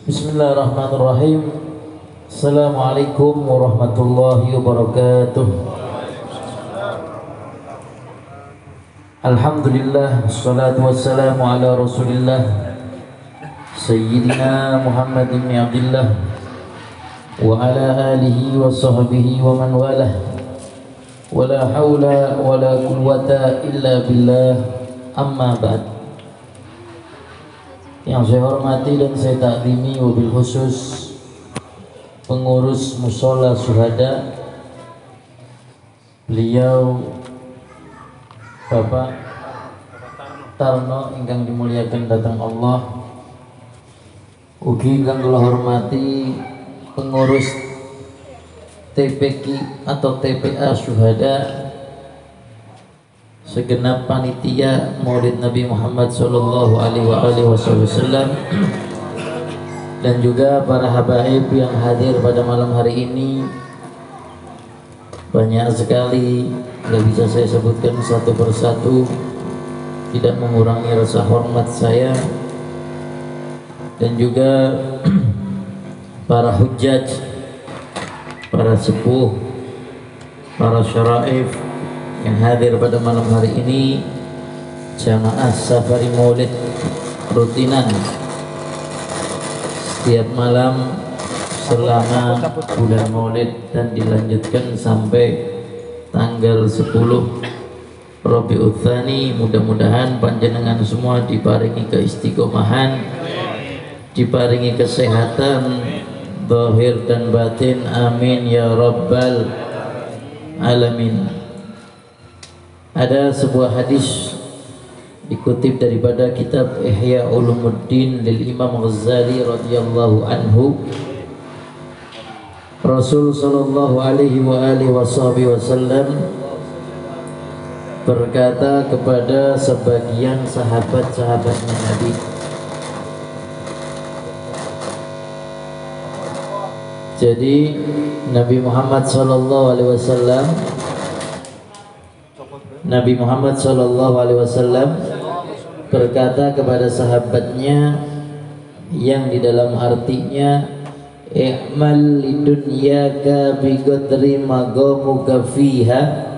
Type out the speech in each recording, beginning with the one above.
Bismillahirrahmanirrahim. Assalamualaikum warahmatullahi wabarakatuh. Alhamdulillah, wassalatu wassalamu ala rasulillah Sayyidina Muhammad ibn Abdillah wa ala alihi wa sahbihi wa man walah. Wa la hawla wa la quwwata illa billah, amma ba'd. Yang saya hormati dan saya takzimi, wabil khusus pengurus Mushola Syuhada, beliau Bapak Tarno ingkang dimuliakan datang Allah. Ugi ingkang kula hormati pengurus TPQ atau TPA Syuhada, segenap panitia Maulid Nabi Muhammad sallallahu alaihi wasallam, dan juga para habaib yang hadir pada malam hari ini. Banyak sekali, tidak bisa saya sebutkan satu persatu, tidak mengurangi rasa hormat saya. Dan juga para hujjaj, para sepuh, para syaraif yang hadir pada malam hari ini, jamaah safari maulid rutinan setiap malam selama bulan maulid dan dilanjutkan sampai tanggal 10 Rabiul Tsani. Mudah-mudahan panjenengan semua diparingi keistiqomahan, diparingi kesehatan zahir dan batin, amin ya rabbal alamin. Ada sebuah hadis dikutip daripada kitab Ihya Ulumuddin lil Imam Ghazali radhiyallahu anhu. Rasul sallallahu alaihi wasallam berkata kepada sebagian sahabat-sahabatnya Nabi, jadi Nabi Muhammad sallallahu alaihi wasallam berkata kepada sahabatnya yang di dalam artinya, i'mal lidunyaka biqadri maqamuka fiha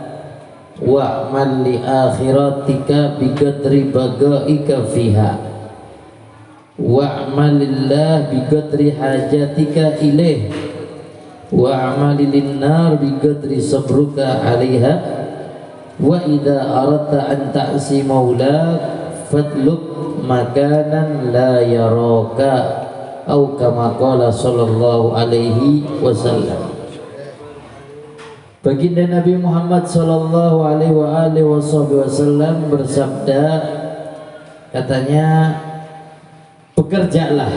wa'mal li akhiratika biqadri baqaika fiha wa'mal lillah biqadri hajatika ilaih wa'mal lin-nar biqadri sabruka 'alaiha wa idza aradta an ta'si maulak fatlub makanan la yaraka au kama qala sallallahu alaihi wasallam. Baginda Nabi Muhammad sallallahu alaihi wasallam bersabda, katanya, bekerjalah,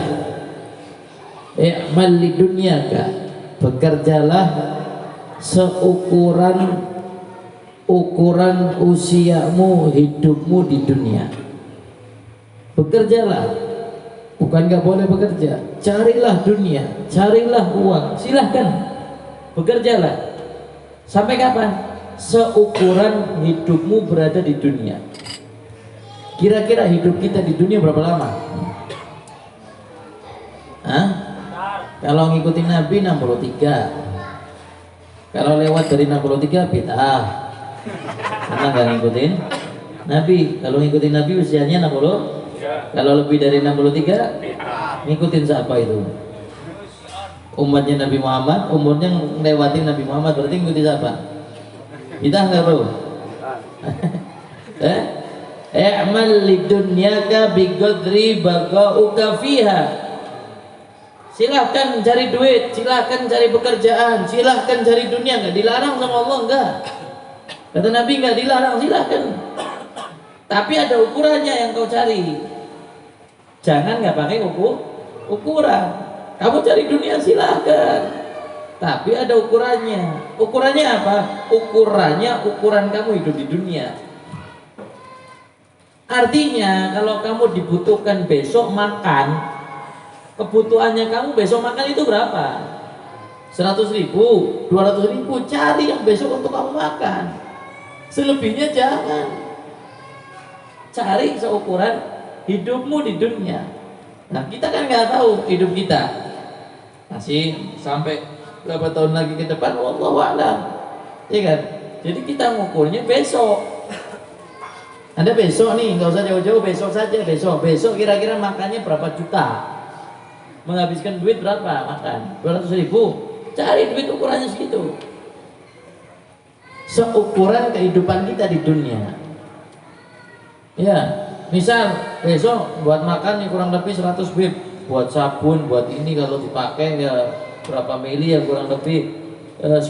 i'mal lidunyaka, bekerjalah seukuran usiamu, hidupmu di dunia. Bekerjalah, bukan gak boleh bekerja, carilah dunia, carilah uang, silahkan bekerjalah. Sampai kapan? Seukuran hidupmu berada di dunia. Kira-kira hidup kita di dunia berapa lama? Hah? Kalau ngikutin Nabi 63. Kalau lewat dari 63 bid'ah, karena nggak ngikutin Nabi. Kalau ngikutin Nabi usianya 60. Kalau lebih dari 63 ngikutin siapa itu? Umatnya Nabi Muhammad, umurnya ngelewatin Nabi Muhammad, berarti ngikutin siapa? Kita nggak bro? I'mal lidunyaka biqadri baqauka fiha. Silahkan cari duit, silahkan cari pekerjaan, silahkan cari dunia, nggak dilarang sama Allah, enggak. Kata Nabi nggak dilarang, silahkan. Tapi ada ukurannya yang kau cari. Jangan nggak pakai ukuran. Kamu cari dunia silahkan, tapi ada ukurannya. Ukurannya apa? Ukurannya ukuran kamu hidup di dunia. Artinya kalau kamu dibutuhkan besok makan, kebutuhannya kamu besok makan itu berapa? 100.000, 200.000, cari yang besok untuk kamu makan. Selebihnya jangan. Cari seukuran hidupmu di dunia. Nah kita kan nggak tahu hidup kita masih sampai berapa tahun lagi ke depan, wallahu a'lam, ya kan? Jadi kita ngukurnya besok. Anda besok nih, nggak usah jauh-jauh, besok saja, besok kira-kira makannya berapa juta, menghabiskan duit berapa makan, 200.000, cari duit ukurannya segitu, seukuran kehidupan kita di dunia. Ya, misal besok buat makan nih kurang lebih 100 bib, buat sabun, buat ini kalau dipakai ya berapa mili ya kurang lebih 10.000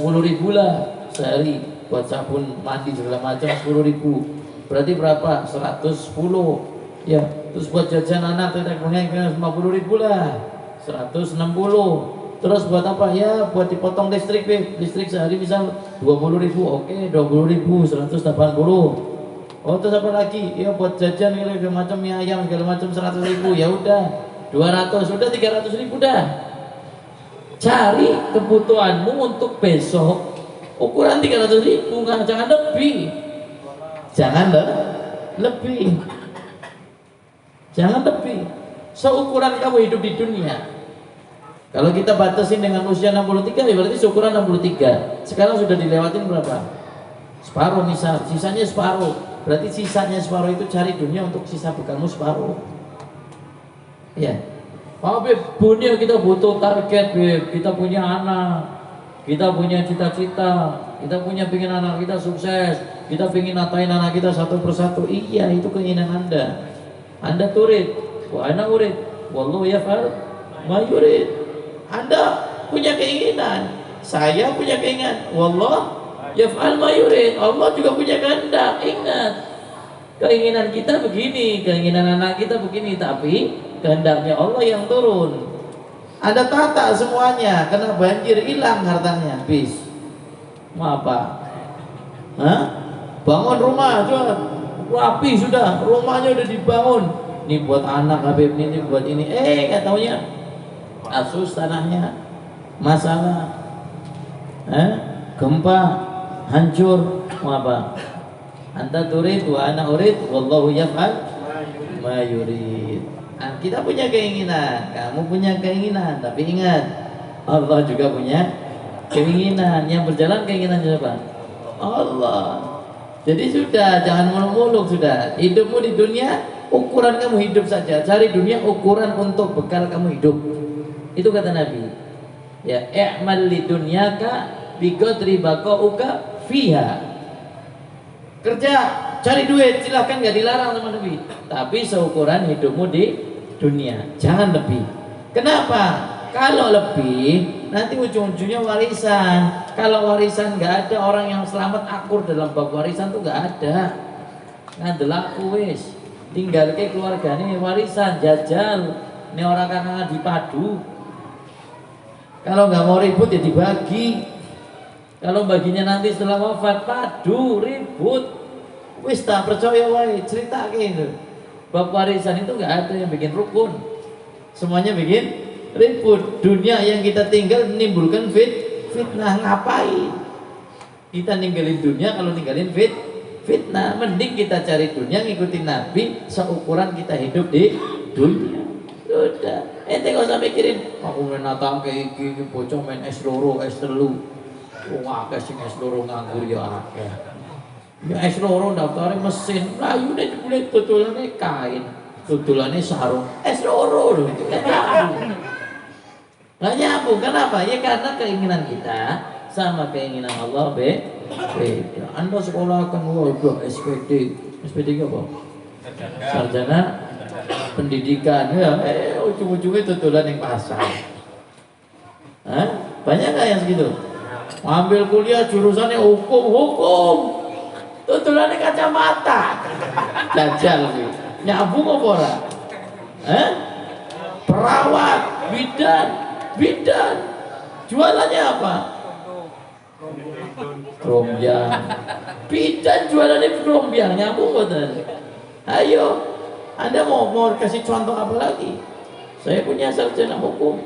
lah sehari, buat sabun mandi segala macam 10.000. Berarti berapa? 110 ya. Terus buat jajan anak kita punya 50.000 lah, 160. Terus buat apa ya? Buat dipotong listrik, listrik sehari misal 20.000, oke 20.000, 180. Oh terus apa lagi? Ya buat jajan segala macam mie ayam segala macam 100.000, ya udah 200, udah 300.000 dah. Cari kebutuhanmu untuk besok ukuran 300.000, jangan lebih. Jangan lebih. Jangan lebih. Seukuran kamu hidup di dunia. Kalau kita batasin dengan usia 63, ya berarti seukuran 63. Sekarang sudah dilewatin berapa? Separuh misal, sisanya separuh. Berarti sisanya separuh itu cari dunia untuk sisa bekalmu separuh. Ya. Oh Beb, dunia kita butuh target Beb. Kita punya anak, kita punya cita-cita, kita punya pingin anak kita sukses, kita pingin natain anak kita satu persatu. Iya, itu keinginan Anda. Anda turid, wa ana urid, wallahu yaf'al ma yurid. Anda punya keinginan, saya punya keinginan, wallah yaf'al ma yurid. Allah juga punya kehendak. Ingat, keinginan kita begini, keinginan anak kita begini, tapi kehendaknya Allah yang turun. Anda tata semuanya, kena banjir hilang hartanya, habis. Mau apa? Hah? Bangun rumah, coba rapi sudah, rumahnya udah dibangun. Ini buat anak Habib, ini buat ini. Nggak taunya asus tanahnya masalah, gempa, hancur. Mau apa? Anta turid wa ana urid, wallahu yaf'al ma yurid. Nah, kita punya keinginan, kamu punya keinginan, tapi ingat Allah juga punya keinginan. Yang berjalan keinginan siapa? Allah. Jadi sudah, jangan muluk-muluk sudah. Hidupmu di dunia, ukuran kamu hidup saja. Cari dunia ukuran untuk bekal kamu hidup. Itu kata Nabi. Ya, i'mal li dunyaka bi qadri baqauka fiha. Kerja, cari duit, silahkan, nggak dilarang sama Nabi. Tapi seukuran hidupmu di dunia, jangan lebih. Kenapa? Kalau lebih, nanti ujung-ujungnya warisan. Kalau warisan nggak ada orang yang selamat akur dalam bab warisan tuh nggak ada. Ngandel aku wis, tinggal ke keluarga nih warisan jajal. Ini orang kangen dipadu. Kalau nggak mau ribut ya dibagi. Kalau baginya nanti setelah wafat padu ribut. Wis tak percaya wae cerita gitu. Bab warisan itu nggak ada yang bikin rukun. Semuanya bikin ribut. Dunia yang kita tinggal menimbulkan fitnah. Ngapain kita ninggalin dunia kalau ninggalin fitnah? Mending kita cari dunia, ngikutin Nabi, seukuran kita hidup di dunia. Sudah, ente gak usah mikirin aku main natang kayak gini, bocah main es loro, es telu. Wah, kasih es loro nganggur ya akeh. Ya es loro daftarnya mesin, layu deh kulit tutulannya kain, tutulannya sarung, es loro loh. Nggak nyambung, kenapa? Ya karena keinginan kita sama keinginan Allah beda. Anda sekolah kan waduh SPD apa? Sarjana pendidikan ya, ujung-ujungnya tutulan yang pasar. Hah? Banyak nggak yang segitu? Ambil kuliah jurusannya hukum, tutulannya kacamata. Dajjal sih. Nyambung apa ora? Perawat, bidan. Jualannya apa? Rombyang. Bidan jualannya rombyang, nyambung betul. Ayo, Anda mau kasih contoh apa lagi? Saya punya sarjana hukum,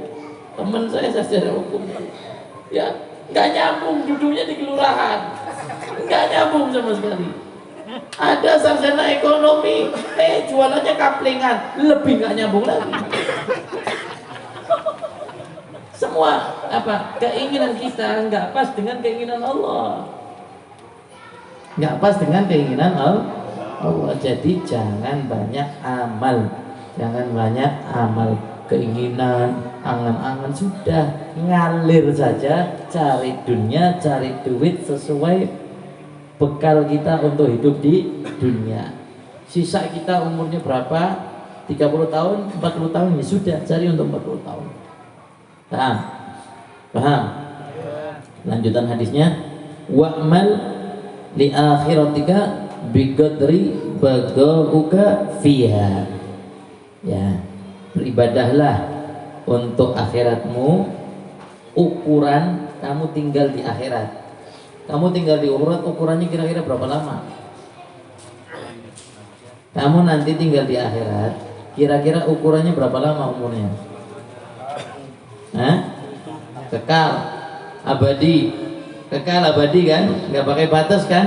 teman saya sarjana hukum. Ya, nggak nyambung, duduknya di kelurahan, nggak nyambung sama sekali. Ada sarjana ekonomi, jualannya kaplingan, lebih nggak nyambung lagi. semua apa keinginan kita nggak pas dengan keinginan Allah, nggak pas dengan keinginan Allah. Jadi jangan banyak amal, keinginan, angan-angan, sudah ngalir saja, cari dunia, cari duit sesuai bekal kita untuk hidup di dunia. Sisa kita umurnya berapa? 30 tahun, 40 tahun, ya sudah cari untuk 40 tahun. Paham? Lanjutan hadisnya, wa'mal li akhiratika biqadri bagauka fiha. Ya, beribadahlah untuk akhiratmu ukuran kamu tinggal di akhirat. Kamu tinggal di akhirat, ukurannya kira-kira berapa lama? Kamu nanti tinggal di akhirat, kira-kira ukurannya berapa lama umurnya? Kekal abadi kan, nggak pakai batas kan?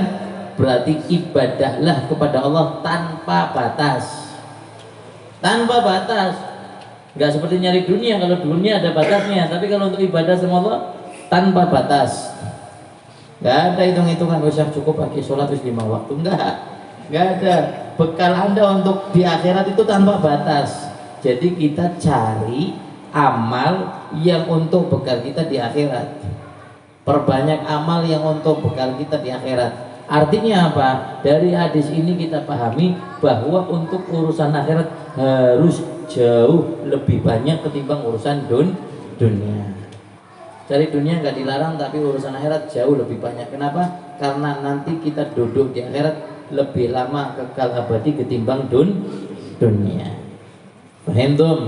Berarti ibadahlah kepada Allah tanpa batas, nggak seperti nyari dunia. Kalau dunia ada batasnya, tapi kalau untuk ibadah sama Allah tanpa batas, nggak ada hitung-hitungan. Usah cukup pakai sholat 5 waktu, nggak ada. Bekal Anda untuk di akhirat itu tanpa batas. Jadi kita cari amal yang untuk bekal kita di akhirat. Perbanyak amal yang untuk bekal kita di akhirat. Artinya apa? Dari hadis ini kita pahami bahwa untuk urusan akhirat harus jauh lebih banyak ketimbang urusan dunia. Cari dunia nggak dilarang, tapi urusan akhirat jauh lebih banyak. Kenapa? Karena nanti kita duduk di akhirat lebih lama, kekal abadi ketimbang dunia. Paham tum?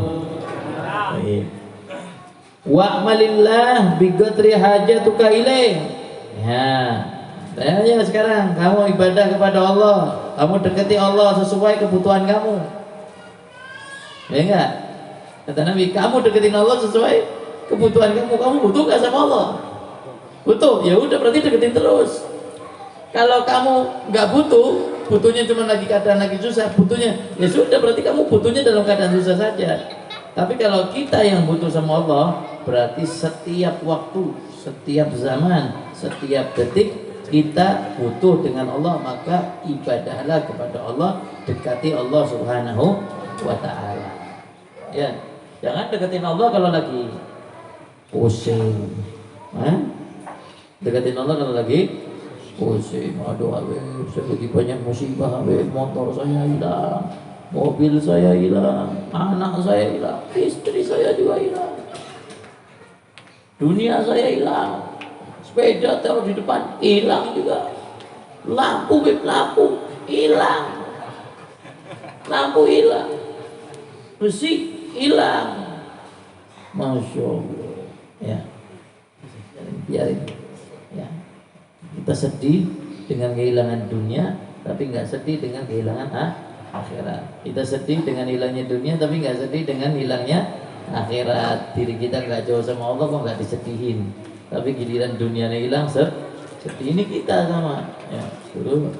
Wa'malillah biqadri hajatuka ilaih. Ya sekarang kamu ibadah kepada Allah, kamu dekati Allah sesuai kebutuhan kamu. Ya enggak? Kata Nabi, kamu deketin Allah sesuai kebutuhan kamu. Kamu butuh gak sama Allah? Butuh, ya udah berarti deketin terus. Kalau kamu nggak butuhnya cuma lagi keadaan lagi susah, butuhnya ya sudah berarti kamu butuhnya dalam keadaan susah saja. Tapi kalau kita yang butuh sama Allah, berarti setiap waktu, setiap zaman, setiap detik kita butuh dengan Allah, maka ibadahlah kepada Allah, dekati Allah Subhanahu wa ta'ala. Ya, jangan deketin Allah kalau lagi pusing. Deketin Allah kalau lagi pusing. Aduh Habib, saya lagi banyak musibah Habib, motor saya hilang, mobil saya hilang, anak saya hilang, istri saya juga hilang, dunia saya hilang, sepeda taruh di depan hilang juga, lampu hilang, besi hilang. Masya Allah. Ya, biarin. Ya, kita sedih dengan kehilangan dunia, tapi nggak sedih dengan kehilangan akhirat. Kita sedih dengan hilangnya dunia, tapi nggak sedih dengan hilangnya akhirat. Diri kita nggak jauh sama Allah, kok nggak disedihin. Tapi giliran dunianya hilang, sedih. Ini kita sama. Ya, dulu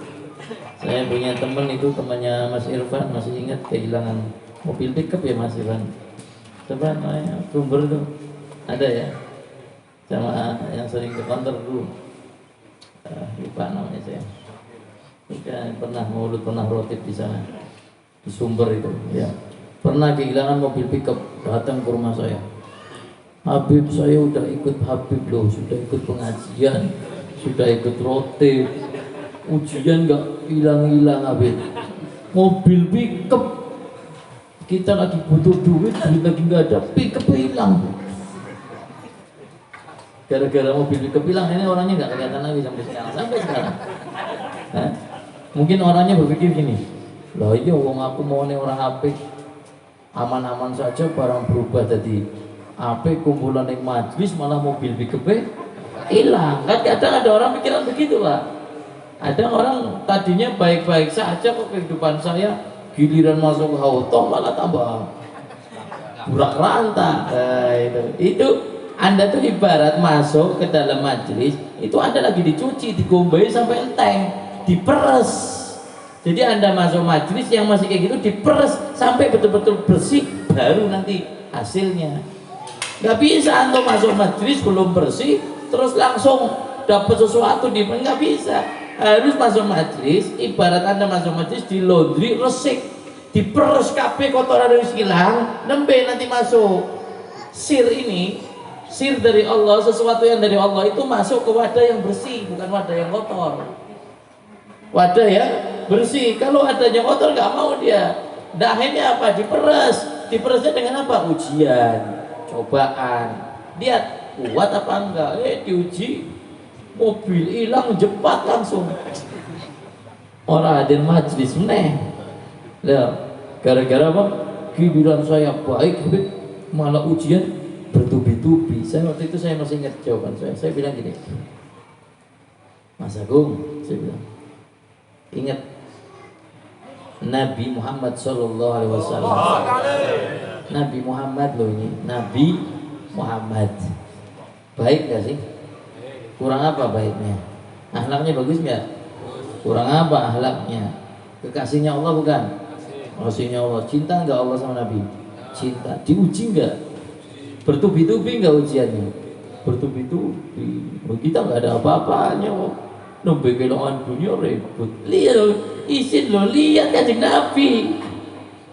saya punya teman itu, temannya Mas Irfan, masih ingat kehilangan mobil pickup ya Mas Irfan. Coba Sumber itu ada ya, sama yang sering ke kantor dulu. Lupa namanya saya. Pernah Maulud, pernah rotib di sana, di Sumber itu. Ya, pernah kehilangan mobil pickup, datang ke rumah saya. Habib, saya udah ikut Habib loh, sudah ikut pengajian, sudah ikut rotib, ujian nggak hilang-hilang Habib. Mobil pickup, kita lagi butuh duit lagi nggak ada, pickup hilang. Gara-gara mobil pickup hilang, ini orangnya nggak kelihatan lagi sampai sekarang. Mungkin orangnya berpikir gini, loh iya wong aku mau nih orang apik, aman-aman saja, barang berubah jadi apik, kumpulan yang majlis malah mobil pickup hilang. Kan kadang ada orang pikiran begitu Pak. Ada orang tadinya baik-baik saja kok kehidupan saya, giliran masuk auto malah tambah burak ranta. Itu Anda tuh ibarat masuk ke dalam majelis, itu Anda lagi dicuci, digombain sampai enteng, diperes. Jadi Anda masuk majelis yang masih kayak gitu diperes sampai betul-betul bersih, baru nanti hasilnya. Nggak bisa antum masuk majelis belum bersih terus langsung dapat sesuatu di nggak bisa. Harus masuk majelis, ibarat anda masuk majelis di laundry resik, diperes kabeh kotoran harus hilang, nembe nanti masuk. Sir ini, sir dari Allah, sesuatu yang dari Allah itu masuk ke wadah yang bersih, bukan wadah yang kotor. Wadah yang bersih. Kalau wadahnya kotor nggak mau dia. Akhirnya apa? Diperes. Diperesnya dengan apa? Ujian, cobaan. Lihat kuat apa enggak? Diuji, mobil hilang jepat langsung. Orang hadir majlis meneh. Lah, gara-gara apa? Giliran saya baik, malah ujian bertubi-tubi. Saya waktu itu saya masih ingat jawaban saya. Saya bilang gini, Mas Agung, saya bilang, ingat Nabi Muhammad Sallallahu Alaihi Wasallam. Nabi Muhammad loh ini, Nabi Muhammad. Baik gak sih? Kurang apa baiknya? Akhlaknya bagus nggak? Kurang apa akhlaknya? Kekasihnya Allah bukan? Kasihnya Allah. Cinta nggak Allah sama Nabi? Cinta. Diuji nggak? Bertubi-tubi nggak ujiannya? Bertubi-tubi. Kita nggak ada apa-apanya. Nembe keloan dunia ribut. Lihat loh, isin loh, lihat Kanjeng Nabi.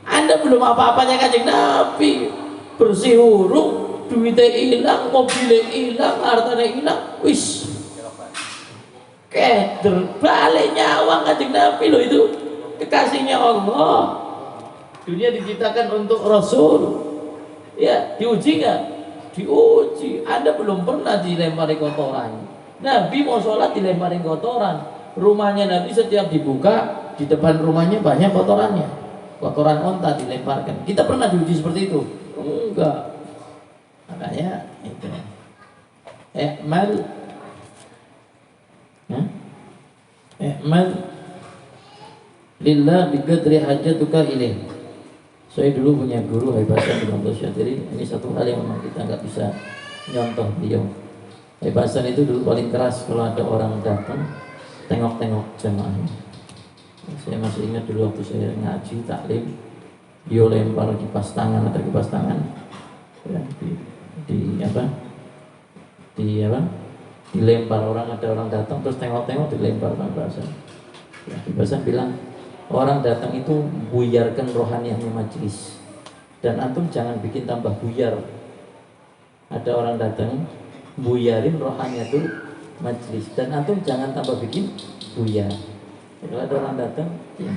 Anda belum apa-apanya Kanjeng Nabi. Bersih huruf, duitnya hilang, mobilnya hilang, hartanya hilang. Wis. Keder balik nyawa Kanjeng Nabi loh itu. Kekasihnya Allah. Dunia diciptakan untuk Rasul. Ya, diuji nggak? Diuji. Anda belum pernah dilempari kotoran. Nabi mau sholat dilemparin kotoran. Rumahnya Nabi setiap dibuka, di depan rumahnya banyak kotorannya. Kotoran onta dilemparkan. Kita pernah diuji seperti itu? Enggak. Makanya itu. I'mal lillah biqadri hajatuka ilaih. Saya dulu punya guru Habib Hasan bin Abdul Syadiri. Ini satu hal yang memang kita nggak bisa nyontoh beliau. Habib Hasan itu dulu paling keras kalau ada orang datang tengok-tengok jamaahnya. Saya masih ingat dulu waktu saya ngaji taklim, dia lempar kipas tangan atau kipas tangan ya, dilempar orang, ada orang datang terus tengok-tengok dilempar Habib Hasan. Ya, Habib Hasan bilang orang datang itu buyarkan rohaniahnya majelis, dan antum jangan bikin tambah buyar. Ada orang datang buyarin rohaniatul majelis, dan antum jangan tambah bikin buyar. Kalau ada orang datang, ya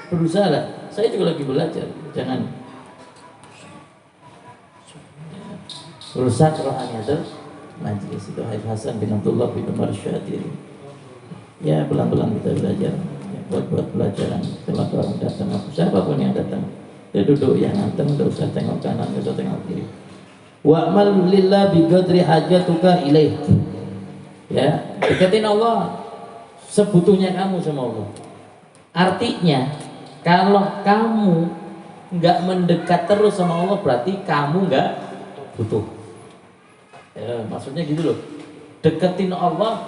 berusaha lah. Saya juga lagi belajar, jangan rusak rohaniatul majelis. Itu Habib Hasan bin Abdullah bin Umar Syadiri. Ya pelan-pelan kita belajar, ya, buat pelajaran. Kalau ada orang datang, siapapun yang datang, dia duduk yang anteng, tidak usah tengok kanan, tidak usah tengok kiri. Wa'mal lillah biqadri hajatuka ilaih. Ya, deketin Allah sebutuhnya kamu sama Allah. Artinya kalau kamu nggak mendekat terus sama Allah, berarti kamu nggak butuh. Ya, maksudnya gitu loh. Deketin Allah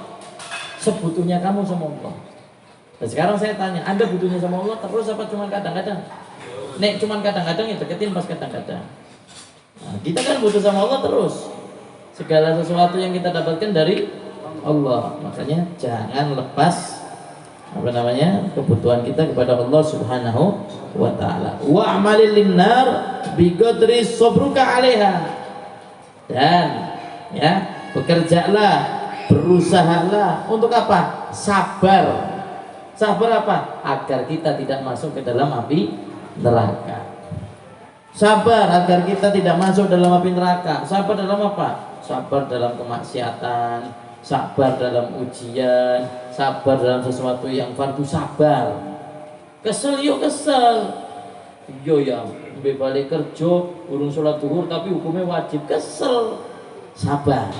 sebutuhnya kamu sama Allah. Nah, sekarang saya tanya, Anda butuhnya sama Allah terus apa cuma kadang-kadang? Nek cuma kadang-kadang ya deketin pas kadang-kadang. Nah, kita kan butuh sama Allah terus. Segala sesuatu yang kita dapatkan dari Allah. Makanya jangan lepas kebutuhan kita kepada Allah Subhanahu wa taala. Wa'malil linnar biqadri sabruka 'alaiha. Dan ya, bekerjalah, berusahalah untuk apa? Sabar. Sabar apa? Agar kita tidak masuk ke dalam api neraka. Sabar agar kita tidak masuk dalam api neraka. Sabar dalam apa? Sabar dalam kemaksiatan, sabar dalam ujian, sabar dalam sesuatu yang fardu, sabar. Kesel yuk kesel. Yo ya, balik kerja, urung sholat zuhur tapi hukumnya wajib, kesel. Sabar.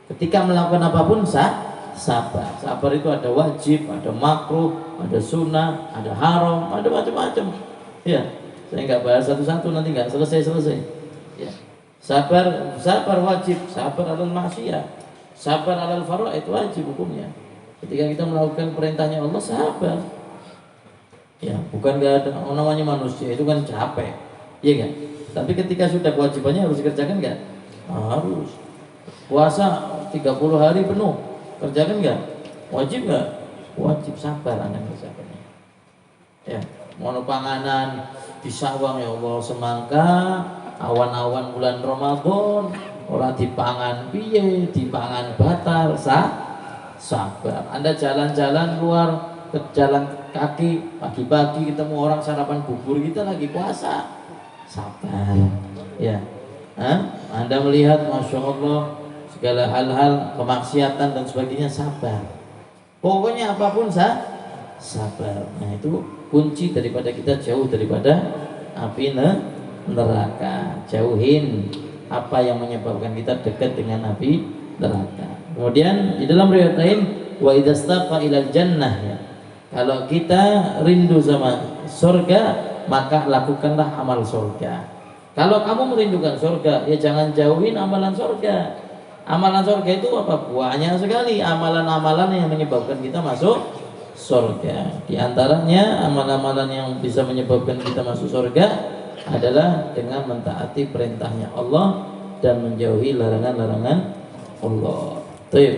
Ketika melakukan apapun sabar. Sabar itu ada wajib, ada makruh, ada sunnah, ada haram, ada macam-macam. Ya. Saya nggak bahas satu-satu, nanti nggak selesai. Ya. Sabar wajib, sabar alal maksiyah, sabar alal faraid wajib hukumnya. Ketika kita melakukan perintahnya Allah, sabar. Ya, bukan nggak ada namanya manusia itu kan capek, iya kan? Tapi ketika sudah kewajibannya harus dikerjakan nggak? Harus. Puasa 30 hari penuh, kerjakan nggak? Wajib nggak? Wajib. Sabar Anda kerjakannya. Ya, mono panganan disawang ya Allah semangka awan-awan bulan Ramadan ora dipangan piye, dipangan batal, sabar. Anda jalan-jalan luar ke jalan kaki pagi-pagi ketemu orang sarapan bubur, kita lagi puasa, sabar ya. Anda melihat Masya Allah segala hal-hal kemaksiatan dan sebagainya, sabar. Pokoknya apapun sabar. Nah itu kunci daripada kita jauh daripada api neraka. Jauhin apa yang menyebabkan kita dekat dengan api neraka. Kemudian di dalam riwayat lain, wa idzastaqa ilal jannah, ya. Kalau kita rindu sama surga, maka lakukanlah amal surga. Kalau kamu merindukan surga, ya jangan jauhin amalan surga. Amalan surga itu apa? Banyak sekali amalan-amalan yang menyebabkan kita masuk surga. Di antaranya amalan-amalan yang bisa menyebabkan kita masuk surga adalah dengan mentaati perintahnya Allah dan menjauhi larangan-larangan Allah. Baik.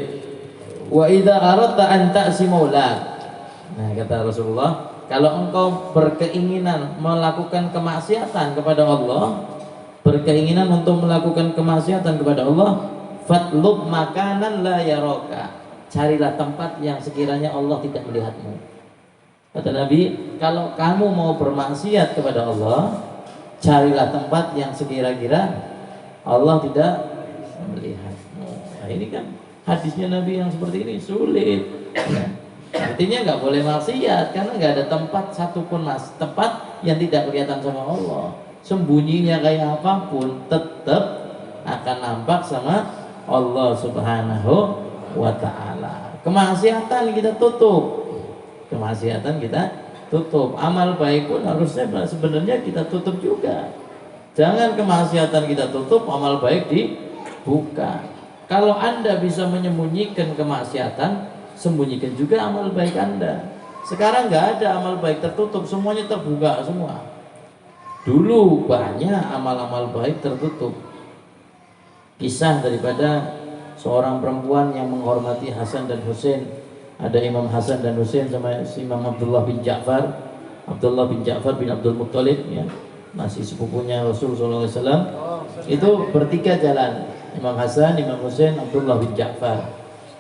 Wa idza aradta an ta'simu la. Nah, kata Rasulullah, kalau engkau berkeinginan melakukan kemaksiatan kepada Allah, berkeinginan untuk melakukan kemaksiatan kepada Allah, fatlub makanan la yaraka. Carilah tempat yang sekiranya Allah tidak melihatmu. Kata Nabi, kalau kamu mau bermaksiat kepada Allah, carilah tempat yang sekira-kira Allah tidak melihatmu. Nah, ini kan hadisnya Nabi yang seperti ini sulit. Artinya nggak boleh maksiat karena nggak ada tempat satupun tempat yang tidak kelihatan sama Allah. Sembunyinya kayak apapun tetap akan nampak sama Allah Subhanahu wa ta'ala. Kemaksiatan kita tutup. Kemaksiatan kita tutup. Amal baik pun harusnya sebenarnya kita tutup juga. Jangan kemaksiatan kita tutup, amal baik dibuka. Kalau Anda bisa menyembunyikan kemaksiatan, sembunyikan juga amal baik Anda. Sekarang nggak ada amal baik tertutup, semuanya terbuka semua. Dulu banyak amal-amal baik tertutup. Kisah daripada seorang perempuan yang menghormati Hasan dan Husain. Ada Imam Hasan dan Husain sama Imam Abdullah bin Ja'far. Abdullah bin Ja'far bin Abdul Muttalib, ya, masih sepupunya Rasulullah SAW. Itu bertiga jalan, Imam Hasan, Imam Husain, Abdullah bin Ja'far.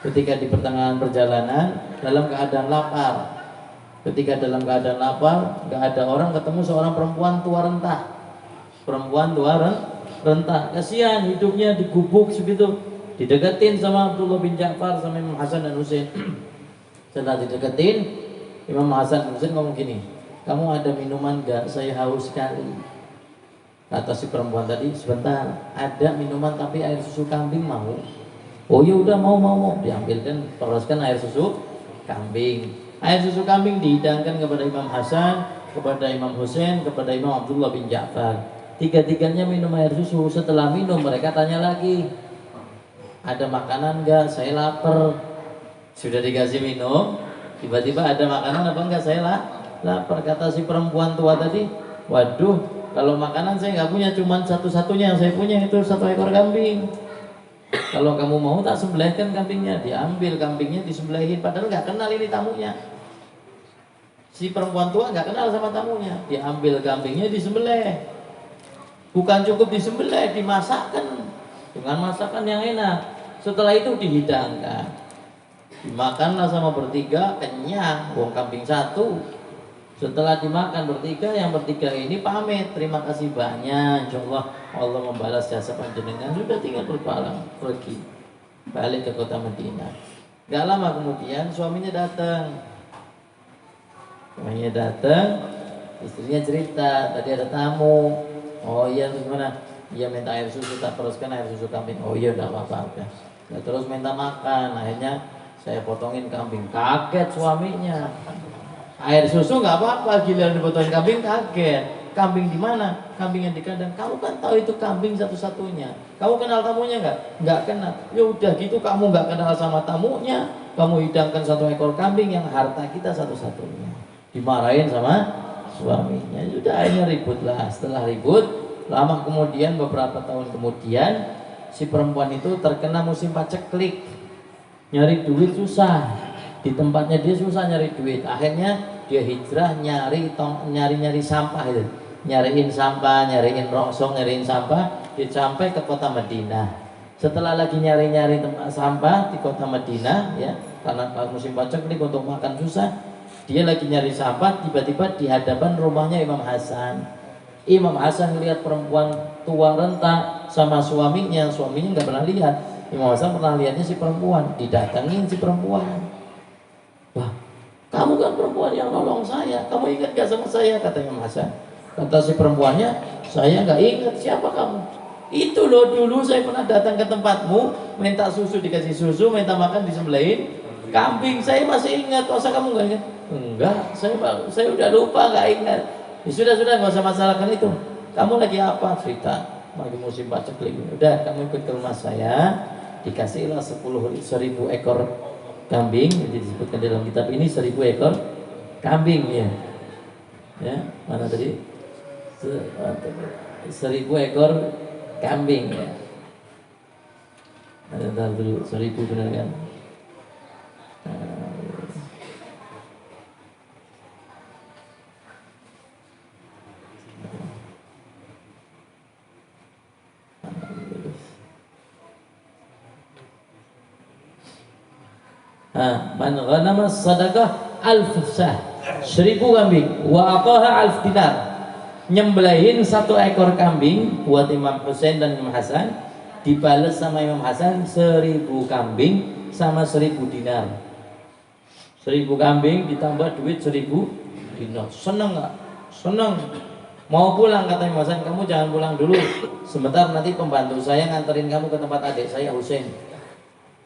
Ketika di pertengahan perjalanan dalam keadaan lapar, ketika dalam keadaan lapar, nggak ada orang, ketemu seorang perempuan tua rentah. Perempuan tua rentah, kasihan hidupnya digubuk segitu. Dideketin sama Abdullah bin Ja'far sama Imam Hasan dan Husain. Setelah dideketin, Imam Hasan dan Husain ngomong gini, kamu ada minuman gak? Saya haus sekali. Kata si perempuan tadi, sebentar, ada minuman tapi air susu kambing mau? Oh ya udah, mau. Diambilkan, peroskan air susu kambing. Air susu kambing dihidangkan kepada Imam Hasan, kepada Imam Husain, kepada Imam Abdullah bin Ja'far. Tiga-tiganya minum air susu. Setelah minum mereka tanya lagi, ada makanan enggak? Saya lapar. Sudah dikasih minum, tiba-tiba ada makanan apa enggak? Saya lapar. Kata si perempuan tua tadi, waduh, kalau makanan saya nggak punya, cuma satu-satunya yang saya punya itu 1 ekor kambing. Kalau kamu mau tak sembelihkan kambingnya. Diambil kambingnya, disembelihin, padahal nggak kenal ini tamunya. Si perempuan tua nggak kenal sama tamunya. Diambil kambingnya, disembelih. Bukan cukup disembelih, dimasakkan dengan masakan yang enak. Setelah itu dihidangkan, dimakanlah sama bertiga, kenyang. Wong kambing 1. Setelah dimakan bertiga, yang bertiga ini pamit, terima kasih banyak, insyaallah Allah membalas jasa panjenengan. Sudah tinggal berpalang pergi balik ke kota Madinah. Gak lama kemudian suaminya datang. Istrinya cerita, tadi ada tamu. Oh iya, terus gimana? Iya, minta air susu, tak teruskan air susu kambing. Oh iya, udah apa-apa udah. Nah, terus minta makan, akhirnya saya potongin kambing. Kaget suaminya. Air susu nggak apa-apa, giliran dipotongin kambing kaget. Kambing di mana? Kambing yang di kandang. Kamu kan tahu itu kambing satu-satunya. Kamu kenal tamunya nggak? Nggak kenal. Ya udah gitu, kamu nggak kenal sama tamunya. Kamu hidangkan 1 ekor kambing yang harta kita satu-satunya. Dimarahin sama suaminya. Sudah, akhirnya ribut lah. Setelah ribut, Lama kemudian, beberapa tahun kemudian, si perempuan itu terkena musim paceklik, nyari duit susah, di tempatnya dia susah nyari duit. Akhirnya dia hijrah nyari sampah itu, nyariin sampah, nyariin rongsong, nyariin sampah. Dia sampai ke kota Madinah. Setelah lagi nyari-nyari tempat sampah di kota Madinah, ya, karena musim paceklik untuk makan susah, dia lagi nyari sampah. Tiba-tiba di hadapan rumahnya Imam Hasan. Imam Hasan lihat perempuan tua renta sama suaminya nggak pernah lihat. Imam Hasan pernah lihatnya si perempuan, didatengin si perempuan. Wah, kamu kan perempuan yang nolong saya, kamu ingat gak sama saya? Kata Imam Hasan. Kata si perempuannya, saya nggak ingat siapa kamu. Itu loh, dulu saya pernah datang ke tempatmu, minta susu dikasih susu, minta makan disembelihin kambing. Saya masih ingat. Masa kamu nggak ingat? Enggak, saya udah lupa, nggak ingat. Ya sudah, nggak usah masalahkan itu. Kamu lagi apa? Cerita. Lagi musim paceklik. Udah, kamu ikut ke rumah saya, dikasihlah 10.000 ekor kambing. Jadi disebutkan dalam kitab ini 1.000 ekor kambing, ya. Ya, mana tadi? 1.000 ekor kambing, ya. Ada dulu 1.000 benar kan? Man ghanama sadaqah alf sah, 1.000 kambing, wa aqaha alf dinar, nyembelihin 1 ekor kambing buat Imam Husain dan Imam Hasan, dibales sama Imam Hasan 1.000 kambing sama 1.000 dinar. 1.000 kambing ditambah duit 1.000 dinar. Seneng nggak? Seneng. Mau pulang, kata Imam Hasan, kamu jangan pulang dulu, sebentar nanti pembantu saya nganterin kamu ke tempat adik saya Husain.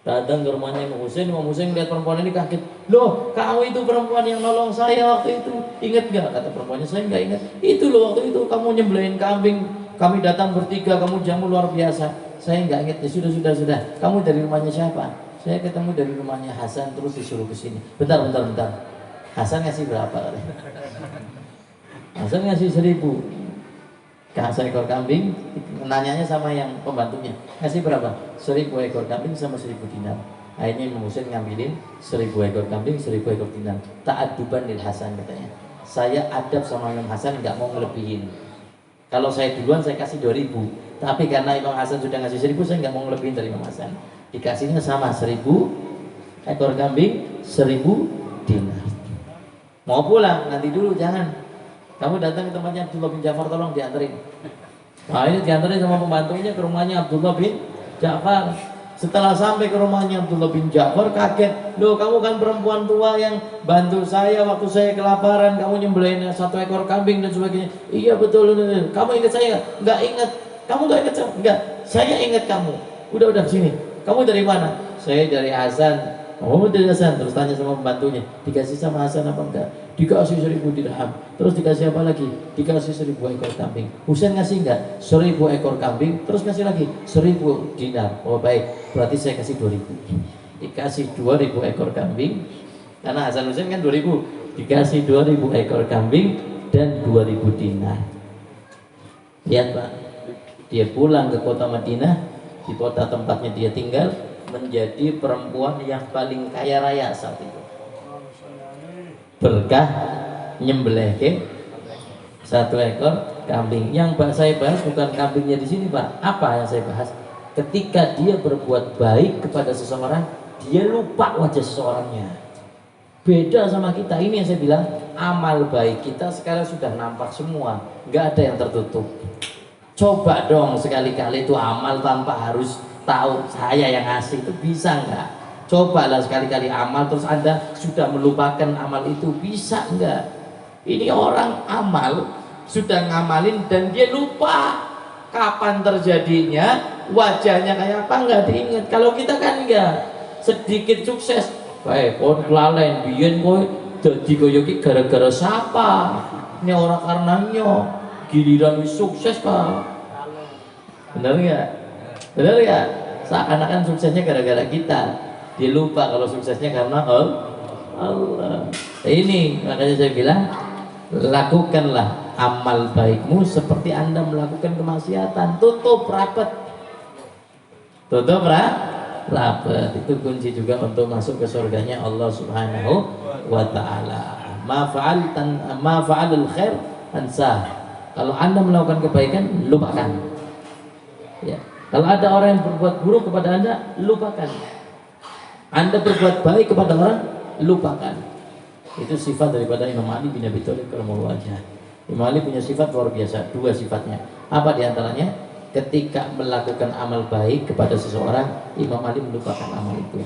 Datang ke rumahnya Imam Husain lihat perempuan ini kaget. Loh, kamu itu perempuan yang nolong saya waktu itu, ingat gak? Kata perempuannya, saya nggak ingat. Itu loh, waktu itu kamu nyembelihin kambing, kami datang bertiga, kamu jamu luar biasa. Saya nggak ingat. Ya sudah. Kamu dari rumahnya siapa? Saya ketemu dari rumahnya Hasan, terus disuruh ke sini. Bentar. Hasan ngasih berapa? Hasan ngasih 1.000. Kasih ekor kambing, nanyanya sama yang pembantunya, ngasih berapa? 1.000 ekor kambing sama 1.000 dinar. Akhirnya Imam Husain ngambilin 1.000 ekor kambing, 1.000 ekor dinar. Ta'aduban lil Hasan, katanya. Saya adab sama Imam Hasan, nggak mau ngelebihin. Kalau saya duluan saya kasih 2.000, tapi karena Imam Hasan sudah ngasih 1.000, saya nggak mau ngelebihin dari Imam Hasan. Dikasihnya sama 1.000 ekor kambing, 1.000 dinar. Mau pulang, nanti dulu, jangan. Kamu datang ke tempatnya Abdullah bin Ja'far, tolong dianterin. Nah, ini dianterin sama pembantunya ke rumahnya Abdullah bin Ja'far. Setelah sampai ke rumahnya Abdullah bin Ja'far, kaget. Loh, kamu kan perempuan tua yang bantu saya waktu saya kelaparan, kamu nyembelihin 1 ekor kambing dan sebagainya. Iya betul. Kamu ingat saya? Enggak ingat. Kamu enggak ingat saya? Enggak. Saya ingat kamu. Udah sini. Kamu dari mana? Saya dari Hasan. Oh, dari Hasan. Terus tanya sama pembantunya, dikasih sama Hasan apa enggak? Dikasih 1.000 dirham. Terus dikasih apa lagi? Dikasih 1.000 ekor kambing. Husain ngasih enggak? 1.000 ekor kambing. Terus ngasih lagi 1.000 dinar. Oh baik, berarti saya kasih 2.000. Dikasih 2.000 ekor kambing. Karena Hasan Husain kan 2.000. Dikasih 2.000 ekor kambing dan 2.000 dinar. Lihat Pak, dia pulang ke kota Madinah, di kota tempatnya dia tinggal, menjadi perempuan yang paling kaya raya saat itu. Berkah nyembelih 1 ekor kambing. Yang saya bahas bukan kambingnya di sini Pak. Apa yang saya bahas? Ketika dia berbuat baik kepada seseorang, dia lupa wajah seseorangnya. Beda sama kita. Ini yang saya bilang, amal baik kita sekarang sudah nampak semua, nggak ada yang tertutup. Coba dong sekali-kali itu amal tanpa harus tahu saya yang ngasih, itu bisa nggak? Cobalah sekali-kali amal terus Anda sudah melupakan amal itu, bisa nggak? Ini orang amal sudah ngamalin dan dia lupa kapan terjadinya, wajahnya kayak apa nggak diingat. Kalau kita kan nggak, sedikit sukses, baik kon kelalen biyen kowe dadi kaya iki gara-gara siapa? Ini orang karenanya giliran sukses Pak. Benar nggak? Benar nggak? Seakan-akan suksesnya gara-gara kita. Dia lupa kalau suksesnya karena Allah. Ini makanya saya bilang, lakukanlah amal baikmu seperti Anda melakukan kemaksiatan. Tutup rapat. Tutup rapat. Itu kunci juga untuk masuk ke surganya Allah Subhanahu wa taala. Ma fa'alul khair ansah. Kalau Anda melakukan kebaikan, lupakan. Ya. Kalau ada orang yang berbuat buruk kepada Anda, lupakan. Anda berbuat baik kepada orang, lupakan. Itu sifat daripada Imam Ali bin Abi Thalib karramallahu wajhah. Imam Ali punya sifat luar biasa, dua sifatnya. Apa diantaranya? Ketika melakukan amal baik kepada seseorang, Imam Ali melupakan amal itu.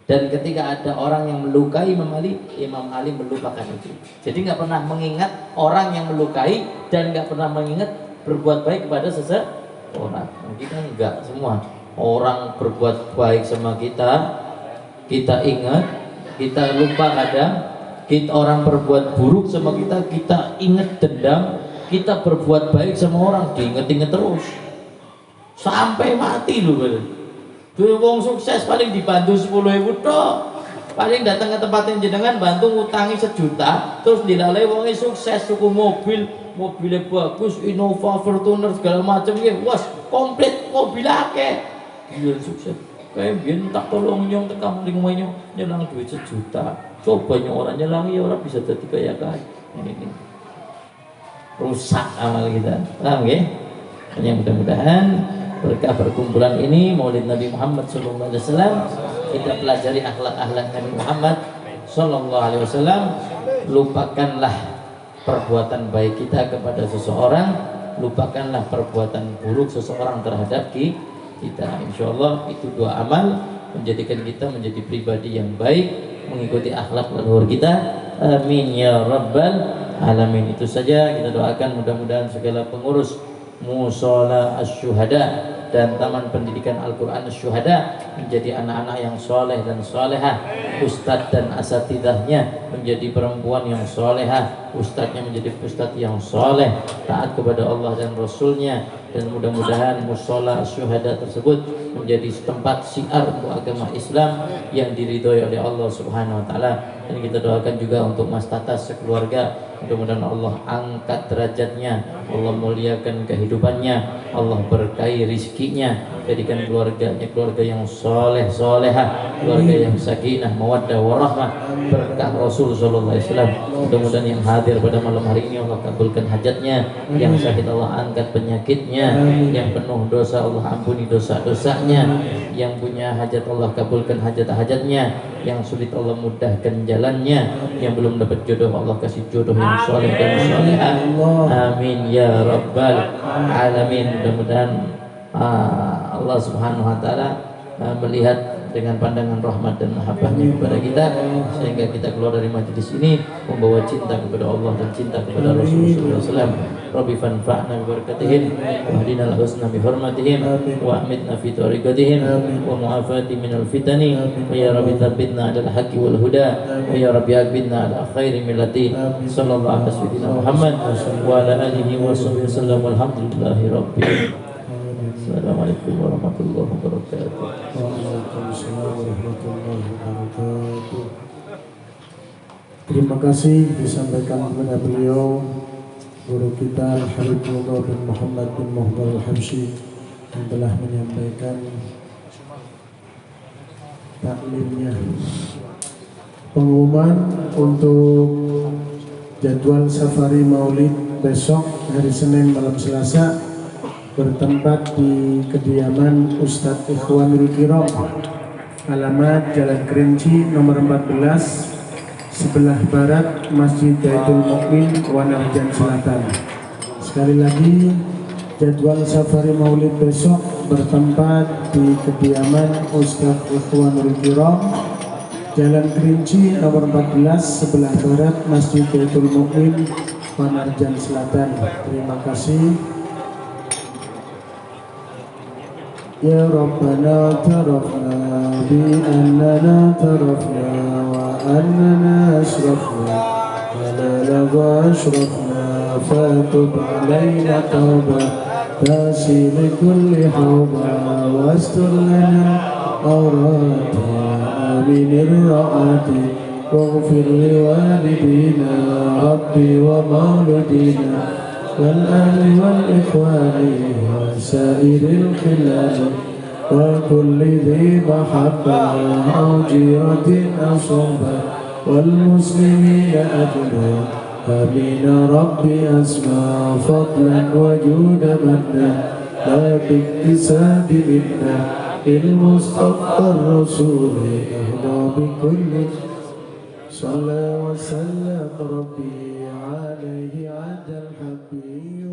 Dan ketika ada orang yang melukai Imam Ali melupakan itu. Jadi nggak pernah mengingat orang yang melukai dan nggak pernah mengingat berbuat baik kepada seseorang. Kita enggak semua. Orang berbuat baik sama kita ingat, kita lupa kadang. Kita orang berbuat buruk sama kita ingat dendam. Kita berbuat baik sama orang diinget-inget terus sampai mati loh. Wong sukses paling dibantu 10.000 toh, paling datang ke tempat yang jenengan bantu ngutangi 1 juta, terus dilalai wongnya sukses tuku mobilnya bagus, Innova, Fortuner segala macam ya, was komplit mobil akeh, gila sukses. Kayak biar tak tolong nyong tekam lingkungannya nyelang duit 1 juta, coba nyong orang nyelang ya orang bisa jadi kayak ini rusak amal kita, paham ya? Hanya mudah-mudahan berkah perkumpulan ini Maulid Nabi Muhammad SAW, kita pelajari akhlak-akhlak Nabi Muhammad SAW. Lupakanlah perbuatan baik kita kepada seseorang, lupakanlah perbuatan buruk seseorang terhadap kita. Insya Allah itu 2 amal menjadikan kita menjadi pribadi yang baik, mengikuti akhlak leluhur kita. Amin ya rabbal alamin. Itu saja kita doakan, mudah-mudahan segala pengurus Mushola Asy-Syuhada dan Taman Pendidikan Al-Quran Asy-Syuhada menjadi anak-anak yang soleh dan solehah, ustadz dan asatidahnya menjadi perempuan yang solehah, ustadznya menjadi ustadz yang soleh, taat kepada Allah dan Rasulnya, dan mudah-mudahan Mushola Asy-Syuhada tersebut menjadi tempat syiar untuk agama Islam yang diridhoi oleh Allah Subhanahu wa taala. Dan kita doakan juga untuk Mas Tatas sekeluarga, mudah-mudahan Allah angkat derajatnya, Allah muliakan kehidupannya, Allah berkahi rizkinya, jadikan keluarganya keluarga yang soleh solehah, keluarga yang sakinah mawaddah warahmah, berkah Rasul sallallahu alaihi wasallam. Mudah-mudahan yang hadir pada malam hari ini Allah kabulkan hajatnya, yang sakit Allah angkat penyakitnya, yang penuh dosa Allah ampuni dosa-dosanya, yang punya hajat Allah kabulkan hajat-hajatnya, yang sulit Allah mudahkan jalannya, yang belum dapat jodoh Allah kasih jodoh yang soleh dan solehah. Amin ya rabbal alamin. Mudah-mudahan Allah Subhanahu wa taala melihat dengan pandangan rahmat dan mahabbahnya kepada kita, sehingga kita keluar dari majlis ini membawa cinta kepada Allah dan cinta kepada Rasulullah SAW. Rabbi fanfa'na bi barakatihim wa hadina al-husna bi hurmatihim wa amitna fi tariqatihim wa mu'afati minal fitani wa ya Rabbi thabbitna 'alal haqqi wal huda wa ya Rabbi aqbidna 'ala khairi millati sallallahu alaihi wasallam Muhammad wa ala alihi wa sahbihi wasallam walhamdulillahi rabbil. Assalamualaikum warahmatullahi wabarakatuh. Waalaikumsalam warahmatullahi wabarakatuh. Terima kasih disampaikan kepada beliau guru kita Habib Mudhar bin Muhammad bin Muhdar Al-Habsyi yang telah menyampaikan taklimnya. Pengumuman untuk jadwal safari Maulid besok hari Senin malam Selasa bertempat di kediaman Ustadz Ikhwanul Kiram, alamat Jalan Kerinci nomor 14, sebelah barat Masjid Baitul Mukmin, Wanarjan Selatan. Sekali lagi, jadwal safari Maulid besok bertempat di kediaman Ustadz Ikhwanul Kiram, Jalan Kerinci nomor 14, sebelah barat Masjid Baitul Mukmin, Wanarjan Selatan. Terima kasih. Ya Rabbana tarafna bi annana tarafna wa annana asrafna wa la laga asrafna fatub alayna tawbah tasil kulli hawba wastur lana awratana min irra'ati waghfir li walidina rabbi wa maulidina والأهل والإخوان وسائر الخلال وكل ذي محبة أو جيرة أو صحبة والمسلمين أجمعين آمين ربي أسمع فضلا وجود منا لا باكتساب منا المصطفى الرسول أهدى بكل صلى وسلم ربي عليه عند الحبيب